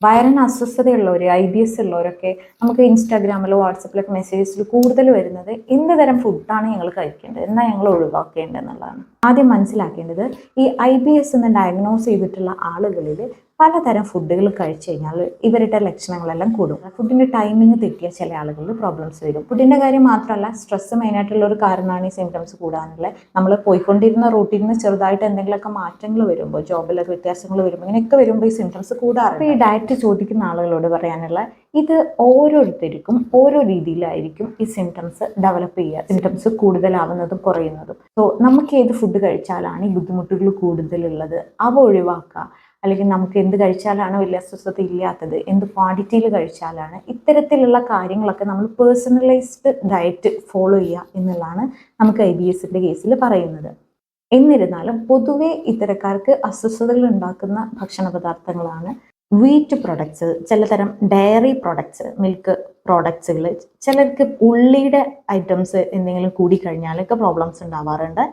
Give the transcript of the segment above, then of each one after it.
വയറിന് അസ്വസ്ഥതയുള്ളവർ, IBS ഉള്ളവരൊക്കെ നമുക്ക് ഇൻസ്റ്റാഗ്രാമിലോ വാട്സപ്പിലൊക്കെ മെസ്സേജസിൽ കൂടുതൽ വരുന്നത് എന്ത് തരം ഫുഡാണ് ഞങ്ങൾ കഴിക്കേണ്ടത്, എന്നാൽ ഞങ്ങൾ ഒഴിവാക്കേണ്ടത് എന്നുള്ളതാണ്. ആദ്യം മനസ്സിലാക്കേണ്ടത് ഈ IBS എന്ന് ഡയഗ്നോസ് ചെയ്തിട്ടുള്ള ആളുകളിൽ പലതരം ഫുഡുകൾ കഴിച്ചു കഴിഞ്ഞാൽ ഇവരുടെ ലക്ഷണങ്ങളെല്ലാം കൂടും. ഫുഡിൻ്റെ ടൈമിങ് തെറ്റിയ ചില ആളുകളിൽ പ്രോബ്ലംസ് വരും. ഫുഡിൻ്റെ കാര്യം മാത്രമല്ല, സ്ട്രെസ് മെയിനായിട്ടുള്ള ഒരു കാരണമാണ് ഈ സിംറ്റംസ് കൂടാനുള്ള. നമ്മൾ പോയിക്കൊണ്ടിരുന്ന റൂട്ടീനിൽ നിന്ന് ചെറുതായിട്ട് എന്തെങ്കിലുമൊക്കെ മാറ്റങ്ങൾ വരുമ്പോൾ, ജോബിലൊക്കെ വ്യത്യാസങ്ങൾ വരുമ്പോൾ, ഇങ്ങനെയൊക്കെ വരുമ്പോൾ ഈ സിംറ്റംസ് കൂടാറുണ്ട്. ഈ ഡയറ്റ് ചോദിക്കുന്ന ആളുകളോട് പറയാനുള്ള, ഇത് ഓരോരുത്തർക്കും ഓരോ രീതിയിലായിരിക്കും ഈ സിംറ്റംസ് ഡെവലപ്പ് ചെയ്യുക, സിംറ്റംസ് കൂടുതലാവുന്നതും കുറയുന്നതും. സോ നമുക്ക് ഏത് ഫുഡ് കഴിച്ചാലാണ് ഈ ബുദ്ധിമുട്ടുകൾ കൂടുതലുള്ളത് അവ ഒഴിവാക്കുക. അല്ലെങ്കിൽ നമുക്ക് എന്ത് കഴിച്ചാലാണ് വലിയ അസ്വസ്ഥത ഇല്ലാത്തത്, എന്ത് ക്വാണ്ടിറ്റിയിൽ കഴിച്ചാലാണ്, ഇത്തരത്തിലുള്ള കാര്യങ്ങളൊക്കെ നമ്മൾ പേഴ്സണലൈസ്ഡ് ഡയറ്റ് ഫോളോ ചെയ്യുക എന്നുള്ളതാണ് നമുക്ക് IBSൻ്റെ കേസിൽ പറയുന്നത്. എന്നിരുന്നാലും പൊതുവെ ഇത്തരക്കാർക്ക് അസ്വസ്ഥതകൾ ഉണ്ടാക്കുന്ന ഭക്ഷണ പദാർത്ഥങ്ങളാണ് വീറ്റ് പ്രൊഡക്ട്സ്, ചിലതരം ഡയറി പ്രൊഡക്ട്സ്, മിൽക്ക് പ്രോഡക്ട്സുകൾ, ചിലർക്ക് ഉള്ളിയുടെ ഐറ്റംസ് എന്തെങ്കിലും കൂടിക്കഴിഞ്ഞാലൊക്കെ പ്രോബ്ലംസ് ഉണ്ടാവാറുണ്ട്.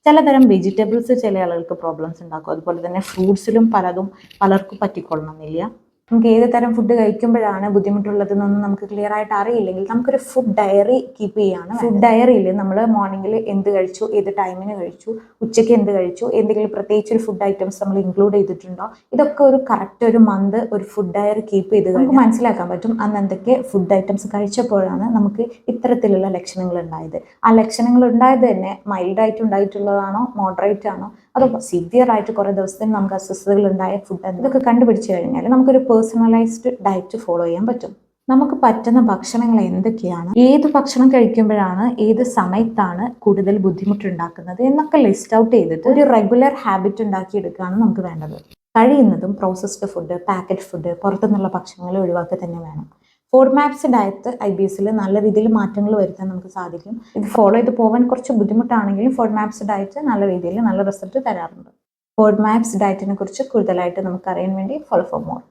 ചിലതരം വെജിറ്റബിൾസ് ചില ആളുകൾക്ക് പ്രോബ്ലംസ് ഉണ്ടാക്കും. അതുപോലെ തന്നെ ഫ്രൂട്ട്സിലും പലർക്കും പറ്റിക്കൊള്ളണമെന്നില്ല. നമുക്ക് ഏത് തരം ഫുഡ് കഴിക്കുമ്പോഴാണ് ബുദ്ധിമുട്ടുള്ളതെന്നൊന്നും നമുക്ക് ക്ലിയർ ആയിട്ട് അറിയില്ലെങ്കിൽ നമുക്കൊരു ഫുഡ് ഡയറി കീപ്പ് ചെയ്യാണ്. ഫുഡ് ഡയറിയിൽ നമ്മൾ മോർണിംഗിൽ എന്ത് കഴിച്ചു, ഏത് ടൈമിന് കഴിച്ചു, ഉച്ചയ്ക്ക് എന്ത് കഴിച്ചു, എന്തെങ്കിലും പ്രത്യേകിച്ച് ഒരു ഫുഡ് ഐറ്റംസ് നമ്മൾ ഇൻക്ലൂഡ് ചെയ്തിട്ടുണ്ടോ, ഇതൊക്കെ ഒരു കറക്റ്റ് ഒരു മന്ത് ഒരു ഫുഡ് ഡയറി കീപ്പ് ചെയ്ത് നമുക്ക് മനസ്സിലാക്കാൻ പറ്റും അന്ന് എന്തൊക്കെ ഫുഡ് ഐറ്റംസ് കഴിച്ചപ്പോഴാണ് നമുക്ക് ഇത്തരത്തിലുള്ള ലക്ഷണങ്ങൾ ഉണ്ടായത്. ആ ലക്ഷണങ്ങൾ ഉണ്ടായത് തന്നെ മൈൽഡായിട്ട് ഉണ്ടായിട്ടുള്ളതാണോ, മോഡറേറ്റ് ആണോ, അതോ സിവിയർ ആയിട്ട് കുറേ ദിവസത്തിന് നമുക്ക് അസ്വസ്ഥതകൾ ഉണ്ടായ ഫുഡ്, ഇതൊക്കെ കണ്ടുപിടിച്ച് കഴിഞ്ഞാൽ നമുക്കൊരു പേഴ്സണലൈസ്ഡ് ഡയറ്റ് ഫോളോ ചെയ്യാൻ പറ്റും. നമുക്ക് പറ്റുന്ന ഭക്ഷണങ്ങൾ എന്തൊക്കെയാണ്, ഏത് ഭക്ഷണം കഴിക്കുമ്പോഴാണ്, ഏത് സമയത്താണ് കൂടുതൽ ബുദ്ധിമുട്ടുണ്ടാക്കുന്നത് എന്നൊക്കെ ലിസ്റ്റ് ഔട്ട് ചെയ്തിട്ട് ഒരു റെഗുലർ ഹാബിറ്റ് ഉണ്ടാക്കിയെടുക്കുകയാണ് നമുക്ക് വേണ്ടത്. കഴിയുന്നതും പ്രോസസ്ഡ് ഫുഡ്, പാക്കറ്റ് ഫുഡ്, പുറത്തുനിന്നുള്ള ഭക്ഷണങ്ങൾ ഒഴിവാക്കുക തന്നെ വേണം. FODMAPs ഡയറ്റ് IBSൽ നല്ല രീതിയിൽ മാറ്റങ്ങൾ വരുത്താൻ നമുക്ക് സാധിക്കും. ഇത് ഫോളോ ചെയ്ത് പോകാൻ കുറച്ച് ബുദ്ധിമുട്ടാണെങ്കിലും FODMAPs ഡയറ്റ് നല്ല രീതിയിൽ നല്ല റിസൾട്ട് തരാറുണ്ട്. FODMAPs ഡയറ്റിനെ കുറിച്ച് കൂടുതലായിട്ട് നമുക്ക് അറിയാൻ വേണ്ടി ഫോളോ ഫോർ മോർ.